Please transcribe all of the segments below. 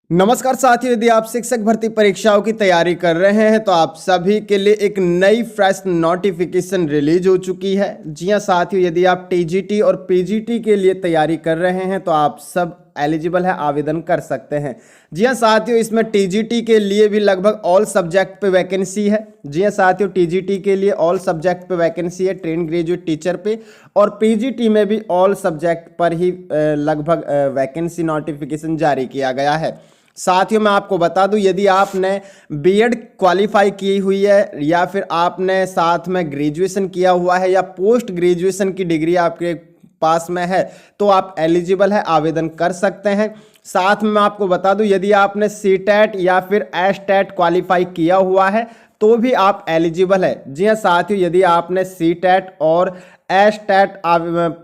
नमस्कार साथियों, यदि आप शिक्षक भर्ती परीक्षाओं की तैयारी कर रहे हैं तो आप सभी के लिए एक नई फ्रेश नोटिफिकेशन रिलीज हो चुकी है। जी हां साथियों, यदि आप टीजीटी और पीजीटी के लिए तैयारी कर रहे हैं तो आप सब एलिजिबल है, आवेदन कर सकते हैं। जी हां साथियों, इसमें टीजीटी के लिए भी लगभग ऑल सब्जेक्ट पे वैकेंसी है। जी हां साथियों, टीजीटी के लिए ऑल सब्जेक्ट पे वैकेंसी है, ट्रेन ग्रेजुएट टीचर पे, और पीजीटी में भी ऑल सब्जेक्ट पर ही लगभग वैकेंसी नोटिफिकेशन जारी किया गया है। साथियों मैं आपको बता दूं, यदि आपने बीएड क्वालिफाई की हुई है या फिर आपने साथ में ग्रेजुएशन किया हुआ है या पोस्ट ग्रेजुएशन की डिग्री आपके पास में है तो आप एलिजिबल है, आवेदन कर सकते हैं। साथ में मैं आपको बता दूं, यदि आपने सीटेट या फिर एस्टेट क्वालिफाई किया हुआ है तो भी आप एलिजिबल है। जी हाँ साथियों, यदि आपने सीटेट और एस्टेट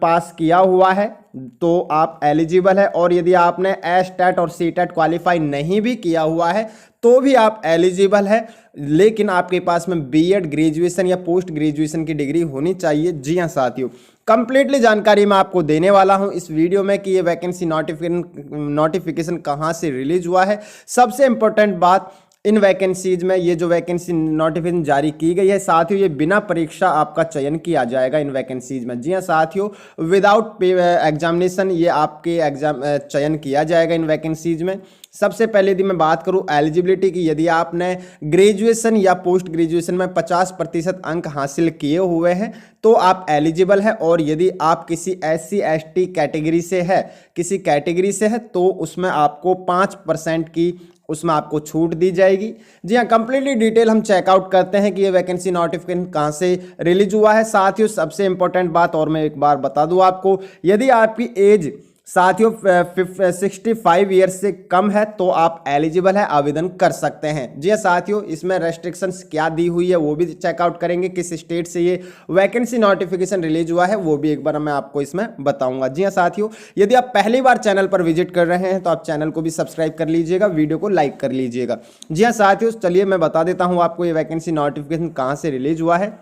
पास किया हुआ है तो आप एलिजिबल है, और यदि आपने एस्टेट और सीटेट क्वालिफाई नहीं भी किया हुआ है तो भी आप एलिजिबल है, लेकिन आपके पास में बीएड ग्रेजुएशन या पोस्ट ग्रेजुएशन की डिग्री होनी चाहिए। जी हाँ साथियों, कंप्लीटली जानकारी मैं आपको देने वाला हूं इस वीडियो में कि ये वैकेंसी नोटिफिकेशन कहां से रिलीज हुआ है। सबसे इंपॉर्टेंट बात, इन वैकेंसीज में ये जो वैकेंसी नोटिफिकेशन जारी की गई है साथियों, ये बिना परीक्षा आपका चयन किया जाएगा इन वैकेंसीज में। जी हाँ साथियों, विदाउट एग्जामिनेशन ये आपके एग्जाम चयन किया जाएगा इन वैकेंसीज में। सबसे पहले यदि मैं बात करूं एलिजिबिलिटी की, यदि आपने ग्रेजुएशन या पोस्ट ग्रेजुएशन में 50% अंक हासिल किए हुए हैं तो आप एलिजिबल है, और यदि आप किसी SC ST कैटेगरी से है, किसी कैटेगरी से है तो उसमें आपको 5% की उसमें आपको छूट दी जाएगी। जी हाँ, कंप्लीटली डिटेल हम चेकआउट करते हैं कि ये वैकेंसी नोटिफिकेशन कहाँ से रिलीज हुआ है। साथियों सबसे इंपॉर्टेंट बात और मैं एक बार बता दूं आपको, यदि आपकी एज साथियों 65 ईयर्स से कम है तो आप एलिजिबल है, आवेदन कर सकते हैं। जी हाँ साथियों, इसमें रेस्ट्रिक्शंस क्या दी हुई है वो भी चेकआउट करेंगे, किस स्टेट से ये वैकेंसी नोटिफिकेशन रिलीज हुआ है वो भी एक बार मैं आपको इसमें बताऊंगा। जी हाँ साथियों, यदि आप पहली बार चैनल पर विजिट कर रहे हैं तो आप चैनल को भी सब्सक्राइब कर लीजिएगा, वीडियो को लाइक कर लीजिएगा। जी हाँ साथियों, चलिए मैं बता देता हूँ आपको ये वैकेंसी नोटिफिकेशन कहाँ से रिलीज हुआ है।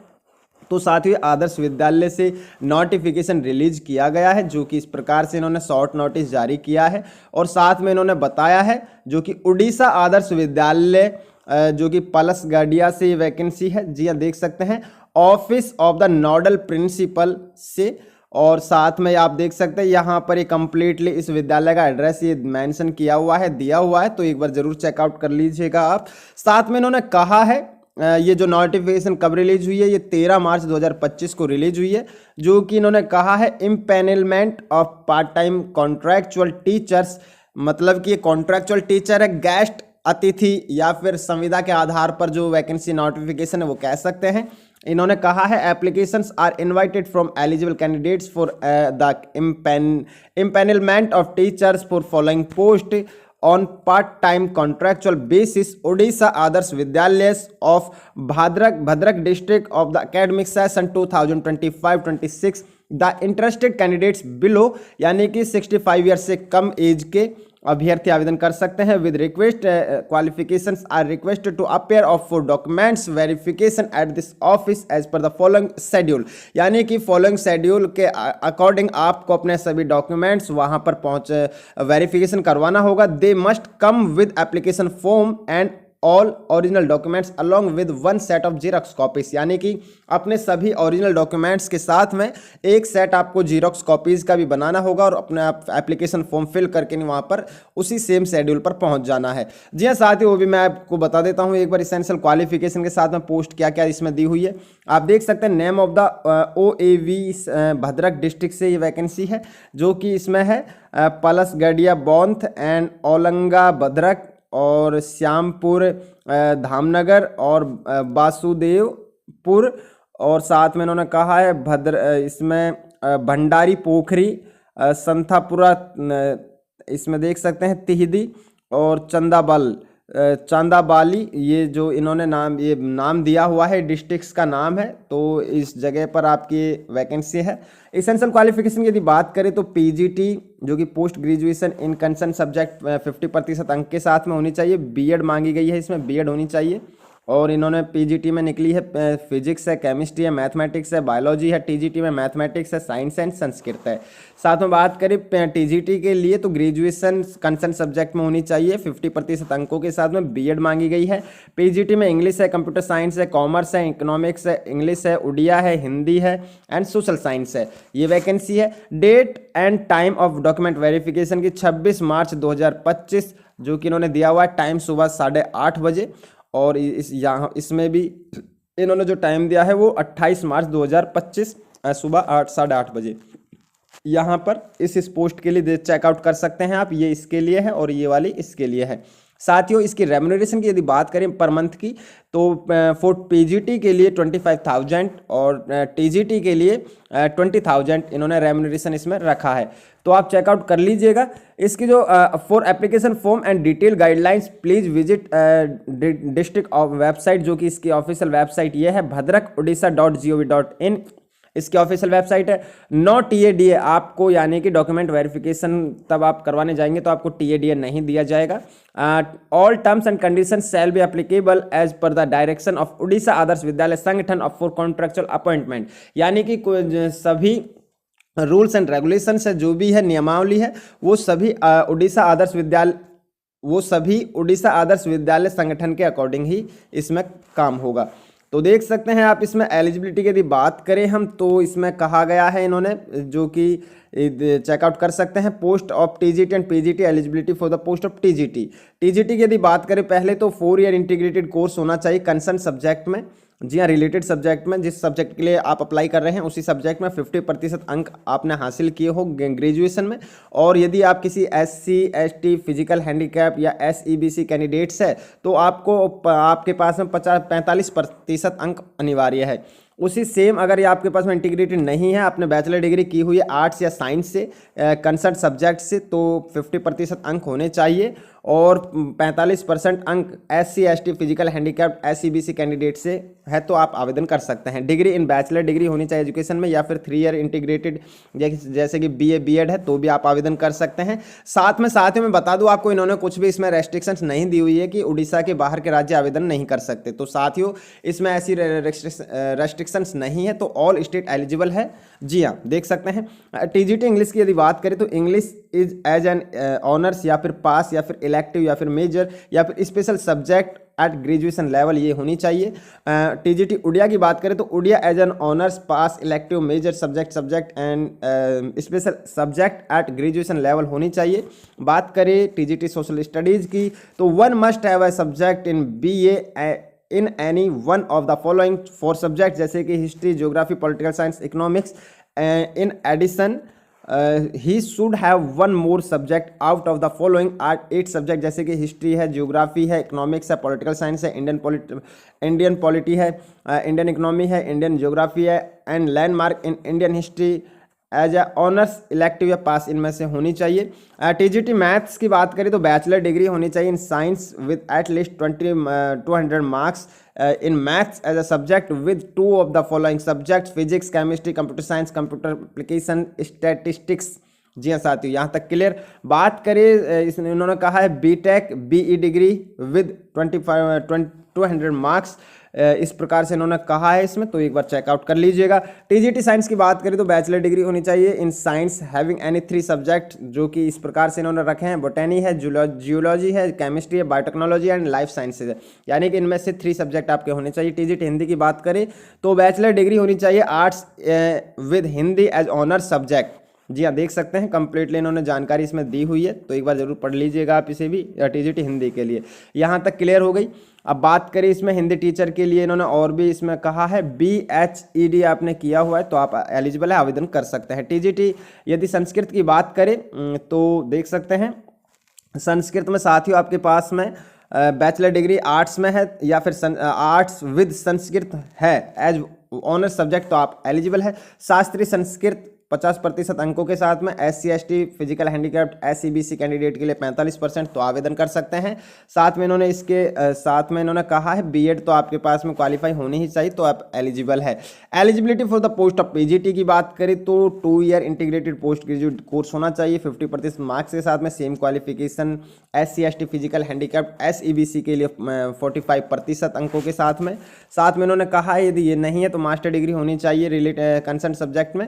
तो साथियों आदर्श विद्यालय से नोटिफिकेशन रिलीज किया गया है, जो कि इस प्रकार से इन्होंने शॉर्ट नोटिस जारी किया है, और साथ में इन्होंने बताया है जो कि उड़ीसा आदर्श विद्यालय जो कि पलसगढ़िया से ये वैकेंसी है। जी हाँ, देख सकते हैं office of the nodal principal से, और साथ में आप देख सकते हैं यहाँ पर ये कंप्लीटली इस विद्यालय का एड्रेस ये मेंशन किया हुआ है, दिया हुआ है, तो एक बार जरूर चेकआउट कर लीजिएगा आप। साथ में इन्होंने कहा है ये जो नोटिफिकेशन कब रिलीज हुई है, ये 13 मार्च 2025 को रिलीज हुई है, जो कि इन्होंने कहा है empanelment of part time contractual teachers, मतलब कि ये कॉन्ट्रैक्चुअल टीचर है, गेस्ट अतिथि या फिर संविदा के आधार पर जो वैकेंसी नोटिफिकेशन है वो कह सकते हैं। इन्होंने कहा है applications are invited from eligible candidates for the empanelment of teachers for following post on part-time contractual basis Odisha Adarsh Vidyalaya of Bhadrak district of the academic session 2025-26। The interested candidates below यानी कि 65 year से कम as के अभ्यर्थी आवेदन कर सकते हैं। With request qualifications are requested to appear of for documents verification at this office as per the following schedule, यानी कि फॉलोइंग शेड्यूल के अकॉर्डिंग आपको अपने सभी डॉक्यूमेंट्स वहां पर पहुंच वेरिफिकेशन करवाना होगा। They must come with application form and all original documents along with 1 set of xerox copies, यानी कि अपने सभी ओरिजिनल डॉक्यूमेंट्स के साथ में एक सेट आपको जीरोक्स कॉपीज का भी बनाना होगा, और अपने आप एप्लीकेशन फॉर्म फिल करके वहाँ पर उसी सेम शेड्यूल पर पहुँच जाना है। जी हाँ साथियों, वो भी मैं आपको बता देता हूँ एक बार इसेंशियल क्वालिफिकेशन के साथ में पोस्ट क्या क्या इसमें दी हुई है। आप देख सकते हैं name of the OAV Bhadrak district से ये वैकेंसी है, जो कि इसमें है पलसगढ़िया बौंथ एंड औलंगा भद्रक और श्यामपुर धामनगर और वासुदेवपुर, और साथ में इन्होंने कहा है इसमें भंडारी पोखरी संथापुरा, इसमें देख सकते हैं तिहदी और चांदाबाली, ये जो इन्होंने नाम दिया हुआ है डिस्ट्रिक्ट्स का नाम है, तो इस जगह पर आपकी वैकेंसी है। एसेंशियल क्वालिफिकेशन की यदि बात करें तो पीजीटी जो कि post graduation in concern subject 50% अंक के साथ में होनी चाहिए। बीएड मांगी गई है, इसमें बीएड होनी चाहिए। और इन्होंने पीजीटी में निकली है फिजिक्स है, केमिस्ट्री है, मैथमेटिक्स है, बायोलॉजी है, टीजीटी में मैथमेटिक्स है, साइंस एंड संस्कृत है। साथ में बात करें टीजीटी के लिए तो ग्रेजुएशन कंसर्न सब्जेक्ट में होनी चाहिए, 50% अंकों के साथ में बीएड मांगी गई है। पीजीटी में इंग्लिश है, कंप्यूटर साइंस है, कॉमर्स है, इकोनॉमिक्स है, इंग्लिश है, उड़िया है, हिंदी है एंड सोशल साइंस है। ये वैकेंसी है। Date and time of document verification की 26 मार्च 2025 जो कि इन्होंने दिया हुआ है, टाइम सुबह 8:30 बजे। और इसमें भी इन्होंने जो टाइम दिया है वो 28 मार्च 2025 सुबह 8:30 बजे। यहाँ पर इस पोस्ट के लिए चेकआउट कर सकते हैं आप, ये इसके लिए है और ये वाली इसके लिए है। साथियों इसकी रेम्यूनरेशन की यदि बात करें पर मंथ की तो फॉर पीजीटी के लिए 25,000 और टीजीटी के लिए 20,000 इन्होंने रेम्यूनरेशन इसमें रखा है, तो आप चेकआउट कर लीजिएगा। इसकी जो for application form and detail guidelines please visit district website, जो कि इसकी ऑफिशियल वेबसाइट ये है bhadrakodisha.gov.in, इसकी ऑफिशियल वेबसाइट है। नो टीएडीए आपको, यानी कि डॉक्यूमेंट वेरिफिकेशन तब आप करवाने जाएंगे तो आपको टीएडीए नहीं दिया जाएगा। All terms and condition shall be applicable as per the direction of Orissa Adarsha Vidyalaya Sangathan of for contractual appointment, यानी कि सभी रूल्स एंड रेगुलेशन है, जो भी है नियमावली है, वो सभी उड़ीसा आदर्श विद्यालय संगठन के अकॉर्डिंग ही इसमें काम होगा। तो देख सकते हैं आप इसमें एलिजिबिलिटी की यदि बात करें हम तो इसमें कहा गया है इन्होंने, जो कि चेकआउट कर सकते हैं, post of TGT and PGT eligibility for the post of TGT. TGT की यदि बात करें पहले तो 4 ईयर इंटीग्रेटेड कोर्स होना चाहिए कंसर्न सब्जेक्ट में, जी हाँ रिलेटेड सब्जेक्ट में, जिस सब्जेक्ट के लिए आप अप्लाई कर रहे हैं उसी सब्जेक्ट में 50% अंक आपने हासिल किए हो ग्रेजुएशन में। और यदि आप किसी SC ST फिजिकल हैंडीकैप या SEBC कैंडिडेट्स है तो आपके पास में 45% अंक अनिवार्य है। उसी सेम अगर ये आपके पास में इंटीग्रेटेड नहीं है, आपने बैचलर डिग्री की हुई है आर्ट्स या साइंस से कंसर्न सब्जेक्ट से, तो 50% अंक होने चाहिए और 45% अंक SC ST physical handicapped SEBC candidate से है तो आप आवेदन कर सकते हैं। डिग्री इन बैचलर डिग्री होनी चाहिए एजुकेशन में, या फिर 3 ईयर इंटीग्रेटेड जैसे कि BA BEd है तो भी आप आवेदन कर सकते हैं। साथ में बता दूं आपको, इन्होंने कुछ भी इसमें रेस्ट्रिक्शंस नहीं दी हुई है कि उड़ीसा के बाहर के राज्य आवेदन नहीं कर सकते, तो साथियों इसमें ऐसी रेस्ट्रिक्शंस नहीं है, तो ऑल स्टेट एलिजिबल है। जी हाँ देख सकते हैं। टीजीटी इंग्लिश की यदि बात करें तो English is as an honours या फिर पास या फिर इलेक्टिव या फिर मेजर या फिर special subject at graduation level ये होनी चाहिए। टीजीटी उड़िया की बात करें तो Odia as an honours pass elective major subject and special subject at graduation level होनी चाहिए। बात करें टीजीटी सोशल स्टडीज़ की तो 1 must have a subject in BA in any one of the following 4 subject, जैसे कि history, geography, political science, economics. In addition he should have 1 more subject out of the following 8 subject, जैसे कि history है, geography है, economics है, political science है, Indian polity है, Indian economy है, इंडियन ज्योग्राफी है and landmark in Indian history as a honours elective या पास इनमें से होनी चाहिए। टीजीटी मैथ्स की बात करें तो बैचलर डिग्री होनी चाहिए in science with at least 200 marks in maths as a subject with 2 of the following subject, physics, chemistry, computer science, computer application, statistics. जी हाँ साथियों यहाँ तक क्लियर। बात करें इसमें इन्होंने कहा है BTech BE degree with 200 marks, इस प्रकार से इन्होंने कहा है इसमें, तो एक बार चेकआउट कर लीजिएगा। टीजीटी साइंस की बात करें तो बैचलर डिग्री होनी चाहिए in science having any 3 subject, जो कि इस प्रकार से इन्होंने रखे हैं, बोटनी है, जियोलॉजी है, केमिस्ट्री है, बायोटेक्नोलॉजी एंड लाइफ साइंसेज है, यानी कि इनमें से 3 सब्जेक्ट आपके होने चाहिए। टीजीटी हिंदी की बात करें तो बैचलर डिग्री होनी चाहिए arts with Hindi as honours subject. जी हाँ देख सकते हैं कंप्लीटली इन्होंने जानकारी इसमें दी हुई है, तो एक बार जरूर पढ़ लीजिएगा आप इसे भी टीजीटी हिंदी के लिए। यहाँ तक क्लियर हो गई। अब बात करें इसमें हिंदी टीचर के लिए इन्होंने और भी इसमें कहा है BHED आपने किया हुआ है तो आप एलिजिबल है, आवेदन कर सकते हैं। टीजीटी यदि संस्कृत की बात करें तो देख सकते हैं संस्कृत में साथियों आपके पास में बैचलर डिग्री आर्ट्स में है या फिर आर्ट्स विद संस्कृत है एज ऑनर सब्जेक्ट तो आप एलिजिबल है। शास्त्रीय संस्कृत 50% अंकों के साथ में, SC/ST physical handicapped SEBC candidate के लिए 45%, तो आवेदन कर सकते हैं। साथ में इन्होंने साथ में इन्होंने कहा है बीएड तो आपके पास में क्वालिफाई होनी ही चाहिए, तो आप एलिजिबल है। Eligibility for the post of PGT की बात करें तो 2 year integrated post graduate course होना चाहिए 50% मार्क्स के साथ में, same qualification SC/ST physical handicapped SEBC के लिए 45% अंकों के साथ में। इन्होंने कहा है यदि ये नहीं है तो मास्टर डिग्री होनी चाहिए कंसर्न सब्जेक्ट में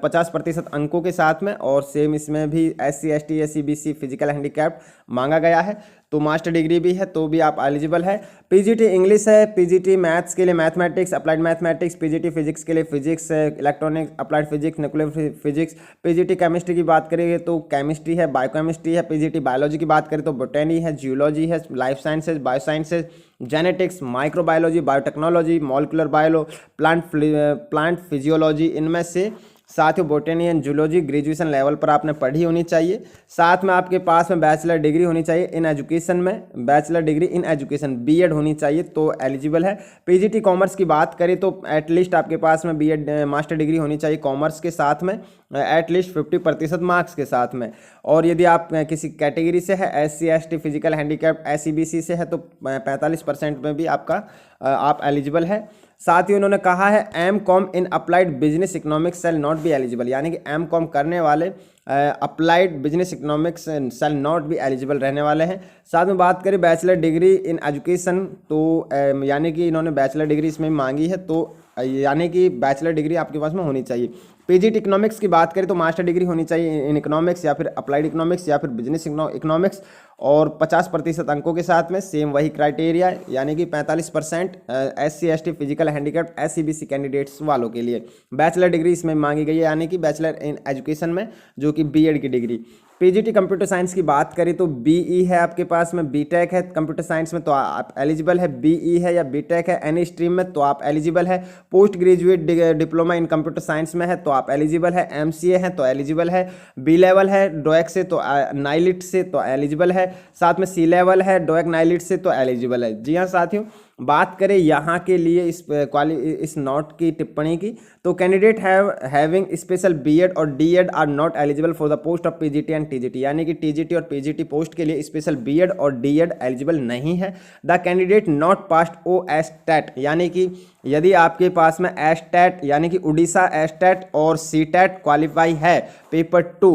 50% अंकों के साथ में, और सेम इसमें भी SC/ST SEBC फिजिकल हैंडीकैप्ड मांगा गया है, तो मास्टर डिग्री भी है तो भी आप एलिजिबल है। पीजीटी इंग्लिश है, पीजीटी मैथ्स के लिए mathematics applied mathematics, PGT physics के लिए physics electronics applied physics nuclear physics, PGT chemistry की बात करेंगे तो केमिस्ट्री है, बायोकेमिस्ट्री है, पीजीटी बायोलॉजी की बात करें तो बोटनी है, जियोलॉजी है, life sciences, biosciences, genetics, microbiology, biotechnology, molecular bio, plant physiology, इनमें से साथ ही botany and zoology graduation level पर आपने पढ़ी होनी चाहिए। साथ में आपके पास में बैचलर डिग्री होनी चाहिए इन एजुकेशन में, bachelor degree in education BEd होनी चाहिए तो एलिजिबल है। पीजीटी कॉमर्स की बात करें तो एटलीस्ट आपके पास में बीएड मास्टर डिग्री होनी चाहिए कॉमर्स के साथ में, एटलीस्ट 50% मार्क्स के साथ में। और यदि आप किसी कैटेगरी से है SC/ST फिजिकल हैंडीकैप्ड SEBC से है तो 45% में भी आप एलिजिबल है। साथ ही उन्होंने कहा है M.Com इन applied business economics shall not be eligible, यानी कि M.Com करने वाले applied business economics shall not be eligible रहने वाले हैं। साथ में बात करें बैचलर डिग्री इन एजुकेशन तो यानी कि इन्होंने बैचलर डिग्री इसमें मांगी है, तो यानी कि बैचलर डिग्री आपके पास में होनी चाहिए। पीजीटी इकोनॉमिक्स की बात करें तो मास्टर डिग्री होनी चाहिए इन इकोनॉमिक्स या फिर अप्लाइड इकोनॉमिक्स या फिर बिजनेस इकोनॉमिक्स, और 50% अंकों के साथ में सेम वही क्राइटेरिया, यानी कि 45% SC/ST physical handicapped SEBC candidates वालों के लिए बैचलर डिग्री इसमें मांगी गई है, यानी कि बैचलर इन एजुकेशन में जो कि बीएड की डिग्री। पीजीटी कंप्यूटर साइंस की बात करें तो बीई है आपके पास में, बीटेक है कंप्यूटर साइंस में तो आप एलिजिबल है, बीई है या बीटेक है एनी स्ट्रीम में तो आप एलिजिबल है, post graduate diploma in computer science में है तो आप एलिजिबल है, एमसीए है तो एलिजिबल है, बी लेवल है डोएक से तो नाइलिट से तो एलिजिबल है, साथ में सी लेवल है डोएक नाइलिट से तो एलिजिबल है। जी हाँ साथियों, बात करें यहाँ के लिए इस नोट की टिप्पणी की तो कैंडिडेट हैविंग स्पेशल बीएड और DEd are not eligible for the post of PGT and TGT, यानी कि टीजीटी और पीजीटी पोस्ट के लिए स्पेशल बीएड और डीएड एलिजिबल नहीं है। The candidate not passed OSTET, यानी कि यदि आपके पास में एस्टेट यानी कि उड़ीसा एस्टेट और सीटेट क्वालिफाई है पेपर 2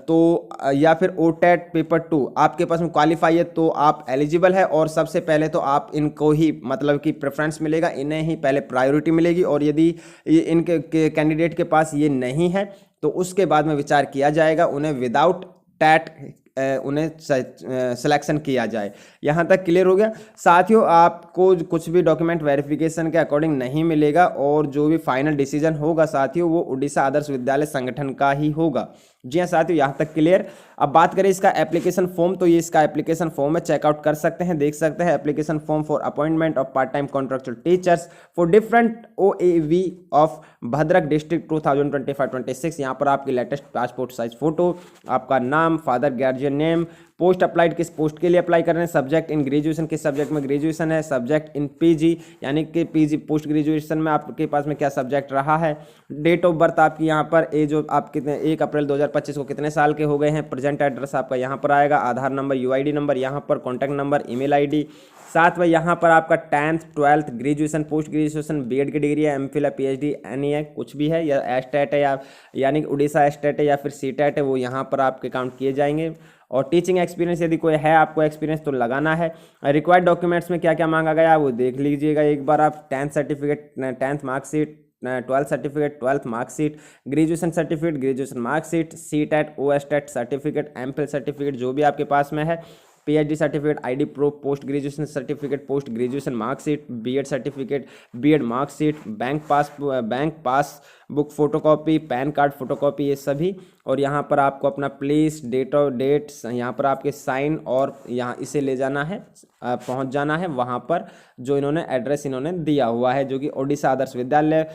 तो या फिर ओटेट पेपर 2 आपके पास में क्वालिफाई है तो आप एलिजिबल है, और सबसे पहले तो आप इनको ही मतलब कि प्रेफरेंस मिलेगा, इन्हें ही पहले प्रायोरिटी मिलेगी, और यदि इनके कैंडिडेट के पास ये नहीं है तो उसके बाद में विचार किया जाएगा उन्हें विदाउट टैट उन्हें सिलेक्शन किया जाए। यहाँ तक क्लियर हो गया साथियों। आपको कुछ भी डॉक्यूमेंट वेरिफिकेशन के अकॉर्डिंग नहीं मिलेगा, और जो भी फाइनल डिसीजन होगा साथियों वो उड़ीसा आदर्श विद्यालय संगठन का ही होगा। जी हाँ साथियों, यहाँ तक क्लियर। अब बात करें इसका एप्लीकेशन फॉर्म, तो ये इसका एप्लीकेशन फॉर्म है, चेकआउट कर सकते हैं, देख सकते हैं। Application form for appointment of part time contractual teachers for different OAV of Bhadrak district 2025-26। यहाँ पर आपकी लेटेस्ट पासपोर्ट साइज फोटो, आपका नाम, father guardian name, post applied किस पोस्ट के लिए अप्लाई कर रहे हैं, सब्जेक्ट इन ग्रेजुएशन किस सब्जेक्ट में ग्रेजुएशन है, सब्जेक्ट इन पीजी यानी कि पीजी पोस्ट ग्रेजुएशन में आपके पास में क्या सब्जेक्ट रहा है, डेट ऑफ बर्थ आपकी यहाँ पर एज आप कितने 1 अप्रैल 2025 को कितने साल के हो गए हैं, प्रेजेंट एड्रेस आपका यहाँ पर आएगा, आधार नंबर, UID नंबर यहाँ पर, कॉन्टैक्ट नंबर, ईमेल ID, साथ में यहाँ पर आपका 10th 12th graduation post graduation BEd की डिग्री है, MPhil है, PhD एनी है, कुछ भी है, या एस्टेट है या यानी कि उड़ीसा एस्टेट है या फिर सीटेट है, वो यहाँ पर आपके काउंट किए जाएंगे। और टीचिंग एक्सपीरियंस यदि कोई है आपको एक्सपीरियंस तो लगाना है। रिक्वायर्ड डॉक्यूमेंट्स में क्या क्या मांगा गया वो देख लीजिएगा एक बार आप। 10th certificate, 10th marksheet, 12th certificate, 12th marksheet, graduation certificate, graduation marksheet, CTET, OSTET certificate, MPhil certificate जो भी आपके पास में है, PhD certificate, ID proof, post graduation certificate, post graduation marksheet, BEd certificate, BEd marksheet, bank pass book photocopy, PAN card photocopy, ये सभी। और यहाँ पर आपको अपना प्लेस, डेट यहाँ पर आपके साइन, और यहाँ इसे ले जाना है, पहुँच जाना है वहाँ पर जो इन्होंने एड्रेस इन्होंने दिया हुआ है, जो कि उड़ीसा आदर्श विद्यालय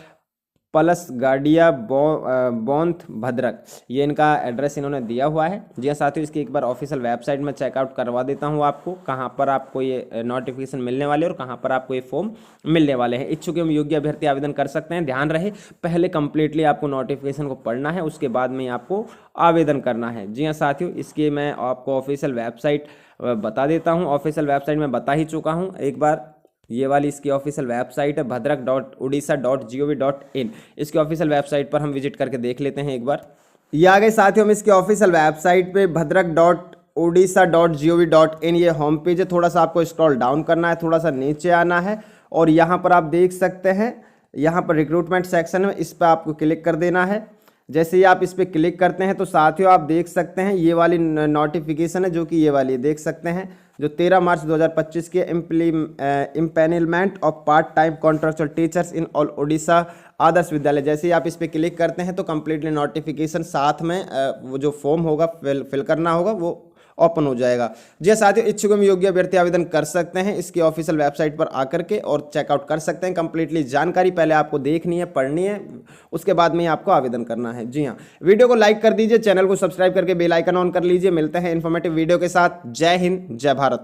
पलस गाड़िया बोंथ भद्रक, ये इनका एड्रेस इन्होंने दिया हुआ है। जी हाँ साथियों, इसकी एक बार ऑफिशियल वेबसाइट में चेकआउट करवा देता हूँ आपको, कहाँ पर आपको ये नोटिफिकेशन मिलने वाले और कहाँ पर आपको ये फॉर्म मिलने वाले हैं। इच्छुक एवं योग्य अभ्यर्थी आवेदन कर सकते हैं। ध्यान रहे, पहले कंप्लीटली आपको नोटिफिकेशन को पढ़ना है, उसके बाद में आपको आवेदन करना है। जी हाँ साथियों, इसकी मैं आपको ऑफिशियल वेबसाइट बता देता हूँ। ऑफिशियल वेबसाइट में बता ही चुका हूँ एक बार, ये वाली इसकी ऑफिशियल वेबसाइट है bhadrak.odisha.gov.in। इसकी ऑफिशियल वेबसाइट पर हम विजिट करके देख लेते हैं एक बार। ये आ गए साथियों हम इसकी ऑफिशियल वेबसाइट पे bhadrak.odisha.gov.in, ये होम पेज है। थोड़ा सा आपको स्क्रॉल डाउन करना है, थोड़ा सा नीचे आना है और यहाँ पर आप देख सकते हैं, यहाँ पर रिक्रूटमेंट सेक्शन है, इस पर आपको क्लिक कर देना है। जैसे ही आप इस पर क्लिक करते हैं तो साथियों आप देख सकते हैं ये वाली नोटिफिकेशन है, जो कि ये वाली देख सकते हैं, जो 13 मार्च 2025 के empanelment of part time contractual teachers in all Odisha Adarsh Vidyalaya. जैसे ही आप इस पर क्लिक करते हैं तो कंप्लीटली नोटिफिकेशन साथ में वो जो फॉर्म होगा फिल करना होगा वो ओपन हो जाएगा। जी साथियों, इच्छुक एवं योग्य अभ्यर्थी आवेदन कर सकते हैं इसकी ऑफिशियल वेबसाइट पर आकर के और चेकआउट कर सकते हैं। कंप्लीटली जानकारी पहले आपको देखनी है, पढ़नी है, उसके बाद में ही आपको आवेदन करना है। जी हाँ, वीडियो को लाइक कर दीजिए, चैनल को सब्सक्राइब करके बेल आइकन ऑन कर लीजिए। मिलते हैं इन्फॉर्मेटिव वीडियो के साथ। जय हिंद, जय भारत।